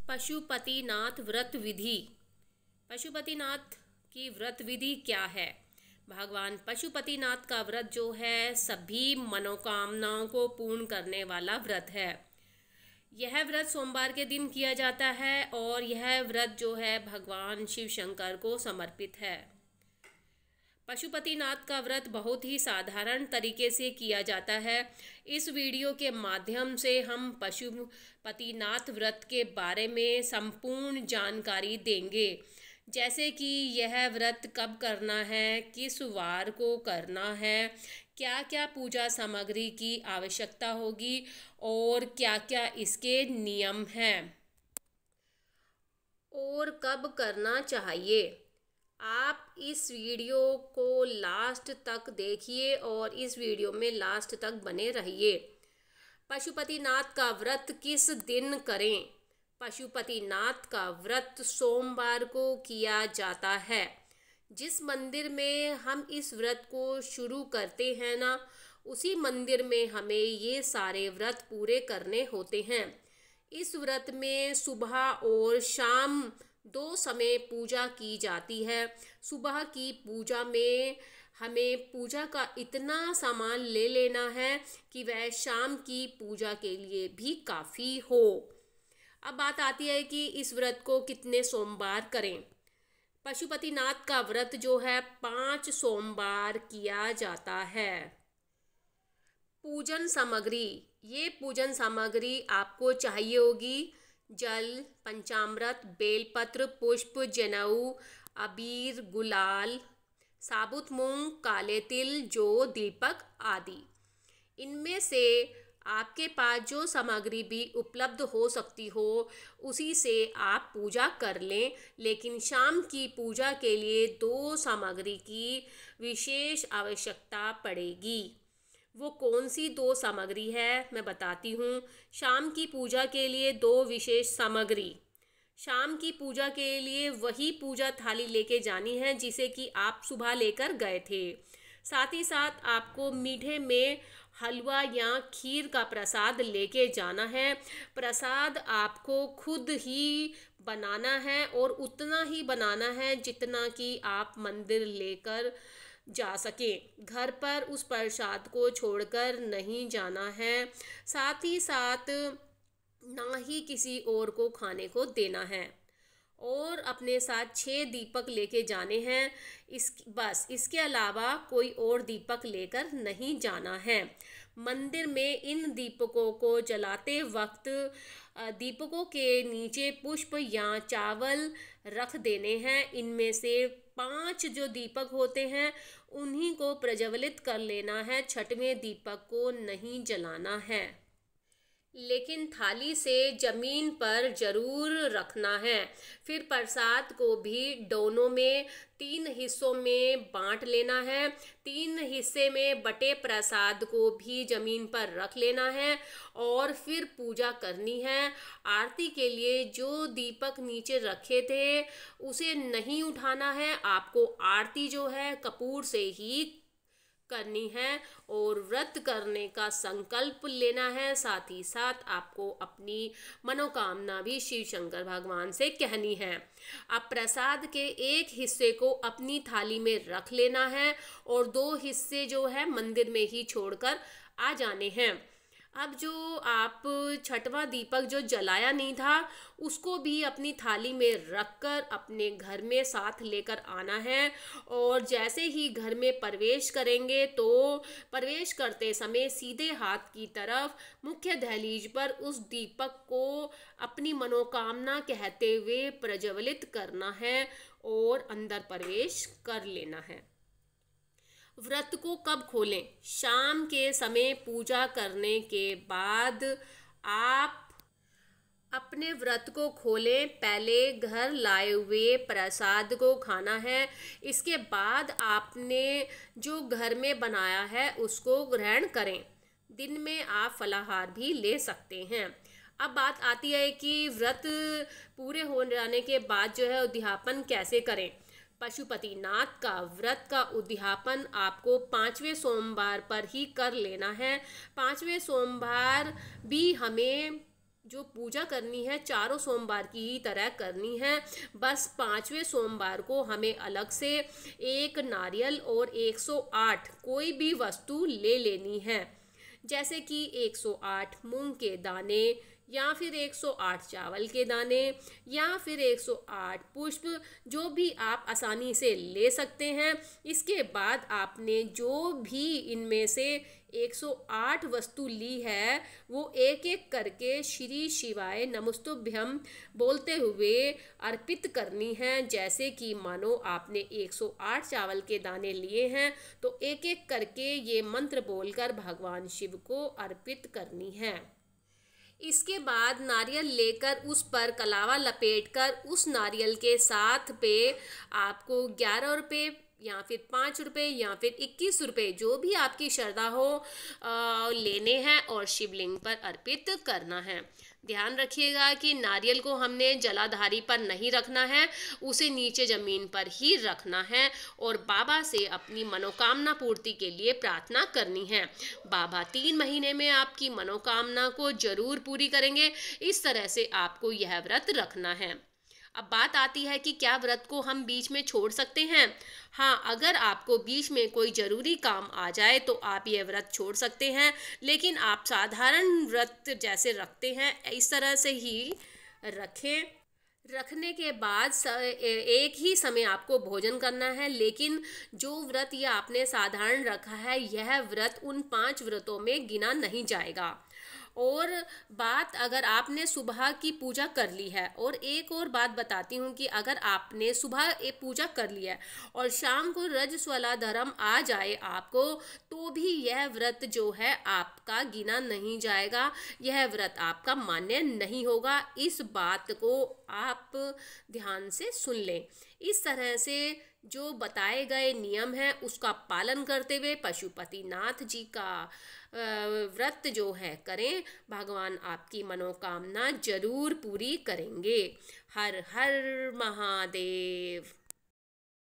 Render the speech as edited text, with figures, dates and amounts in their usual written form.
पशुपतिनाथ व्रत विधि। पशुपतिनाथ की व्रत विधि क्या है? भगवान पशुपतिनाथ का व्रत जो है सभी मनोकामनाओं को पूर्ण करने वाला व्रत है। यह व्रत सोमवार के दिन किया जाता है और यह व्रत जो है भगवान शिव शंकर को समर्पित है। पशुपतिनाथ का व्रत बहुत ही साधारण तरीके से किया जाता है। इस वीडियो के माध्यम से हम पशुपतिनाथ व्रत के बारे में संपूर्ण जानकारी देंगे, जैसे कि यह व्रत कब करना है, किस वार को करना है, क्या क्या पूजा सामग्री की आवश्यकता होगी और क्या क्या इसके नियम हैं और कब करना चाहिए। आप इस वीडियो को लास्ट तक देखिए और इस वीडियो में लास्ट तक बने रहिए। पशुपतिनाथ का व्रत किस दिन करें? पशुपतिनाथ का व्रत सोमवार को किया जाता है। जिस मंदिर में हम इस व्रत को शुरू करते हैं ना, उसी मंदिर में हमें ये सारे व्रत पूरे करने होते हैं। इस व्रत में सुबह और शाम दो समय पूजा की जाती है। सुबह की पूजा में हमें पूजा का इतना सामान ले लेना है कि वह शाम की पूजा के लिए भी काफ़ी हो। अब बात आती है कि इस व्रत को कितने सोमवार करें। पशुपतिनाथ का व्रत जो है 5 सोमवार किया जाता है। पूजन सामग्री, ये पूजन सामग्री आपको चाहिए होगी जल, पंचामृत, बेलपत्र, पुष्प, जनेऊ, अबीर, गुलाल, साबुत मूंग, काले तिल, जौ, दीपक आदि। इनमें से आपके पास जो सामग्री भी उपलब्ध हो सकती हो उसी से आप पूजा कर लें, लेकिन शाम की पूजा के लिए 2 सामग्री की विशेष आवश्यकता पड़ेगी। वो कौन सी 2 सामग्री है मैं बताती हूँ। शाम की पूजा के लिए 2 विशेष सामग्री। शाम की पूजा के लिए वही पूजा थाली लेके जानी है जिसे कि आप सुबह लेकर गए थे। साथ ही साथ आपको मीठे में हलवा या खीर का प्रसाद लेके जाना है। प्रसाद आपको खुद ही बनाना है और उतना ही बनाना है जितना कि आप मंदिर लेकर जा सके। घर पर उस प्रसाद को छोड़कर नहीं जाना है। साथ ही साथ ना ही किसी और को खाने को देना है और अपने साथ 6 दीपक लेके जाने हैं। इसके अलावा कोई और दीपक लेकर नहीं जाना है। मंदिर में इन दीपकों को जलाते वक्त दीपकों के नीचे पुष्प या चावल रख देने हैं। इनमें से 5 जो दीपक होते हैं उन्हीं को प्रज्वलित कर लेना है। 6वें दीपक को नहीं जलाना है, लेकिन थाली से जमीन पर जरूर रखना है। फिर प्रसाद को भी दोनों में 3 हिस्सों में बांट लेना है। 3 हिस्से में बटे प्रसाद को भी जमीन पर रख लेना है और फिर पूजा करनी है। आरती के लिए जो दीपक नीचे रखे थे उसे नहीं उठाना है। आपको आरती जो है कपूर से ही करनी है और व्रत करने का संकल्प लेना है। साथ ही साथ आपको अपनी मनोकामना भी शिव शंकर भगवान से कहनी है। अब प्रसाद के एक हिस्से को अपनी थाली में रख लेना है और 2 हिस्से जो है मंदिर में ही छोड़कर आ जाने हैं। अब जो आप 6वां दीपक जो जलाया नहीं था उसको भी अपनी थाली में रखकर अपने घर में साथ लेकर आना है और जैसे ही घर में प्रवेश करेंगे तो प्रवेश करते समय सीधे हाथ की तरफ मुख्य दहलीज पर उस दीपक को अपनी मनोकामना कहते हुए प्रज्वलित करना है और अंदर प्रवेश कर लेना है। व्रत को कब खोलें? शाम के समय पूजा करने के बाद आप अपने व्रत को खोलें। पहले घर लाए हुए प्रसाद को खाना है। इसके बाद आपने जो घर में बनाया है उसको ग्रहण करें। दिन में आप फलाहार भी ले सकते हैं। अब बात आती है कि व्रत पूरे हो जाने के बाद जो है उद्यापन कैसे करें। पशुपतिनाथ का व्रत का उद्यापन आपको 5वें सोमवार पर ही कर लेना है। 5वें सोमवार भी हमें जो पूजा करनी है चारों सोमवार की ही तरह करनी है। बस 5वें सोमवार को हमें अलग से एक नारियल और 108 कोई भी वस्तु ले लेनी है, जैसे कि 108 मूंग के दाने, या फिर 108 चावल के दाने, या फिर 108 पुष्प, जो भी आप आसानी से ले सकते हैं। इसके बाद आपने जो भी इनमें से 108 वस्तु ली है वो एक एक करके श्री शिवाय नमस्तुभ्यम बोलते हुए अर्पित करनी है। जैसे कि मानो आपने 108 चावल के दाने लिए हैं तो एक एक करके ये मंत्र बोलकर भगवान शिव को अर्पित करनी है। इसके बाद नारियल लेकर उस पर कलावा लपेटकर उस नारियल के साथ पे आपको 11 रुपये या फिर 5 रुपये या फिर 21 रुपये, जो भी आपकी श्रद्धा हो, लेने हैं और शिवलिंग पर अर्पित करना है। ध्यान रखिएगा कि नारियल को हमने जलाधारी पर नहीं रखना है, उसे नीचे ज़मीन पर ही रखना है और बाबा से अपनी मनोकामना पूर्ति के लिए प्रार्थना करनी है। बाबा 3 महीने में आपकी मनोकामना को जरूर पूरी करेंगे। इस तरह से आपको यह व्रत रखना है। अब बात आती है कि क्या व्रत को हम बीच में छोड़ सकते हैं। हाँ, अगर आपको बीच में कोई ज़रूरी काम आ जाए तो आप ये व्रत छोड़ सकते हैं, लेकिन आप साधारण व्रत जैसे रखते हैं इस तरह से ही रखें। रखने के बाद एक ही समय आपको भोजन करना है, लेकिन जो व्रत ये आपने साधारण रखा है यह व्रत उन 5 व्रतों में गिना नहीं जाएगा। और बात, अगर आपने सुबह की पूजा कर ली है, और एक और बात बताती हूँ कि अगर आपने सुबह एक पूजा कर लिया है और शाम को रजस्वला धर्म आ जाए आपको, तो भी यह व्रत जो है आपका गिना नहीं जाएगा, यह व्रत आपका मान्य नहीं होगा। इस बात को आप ध्यान से सुन लें। इस तरह से जो बताए गए नियम हैं उसका पालन करते हुए पशुपतिनाथ जी का व्रत जो है करें। भगवान आपकी मनोकामना जरूर पूरी करेंगे। हर हर महादेव।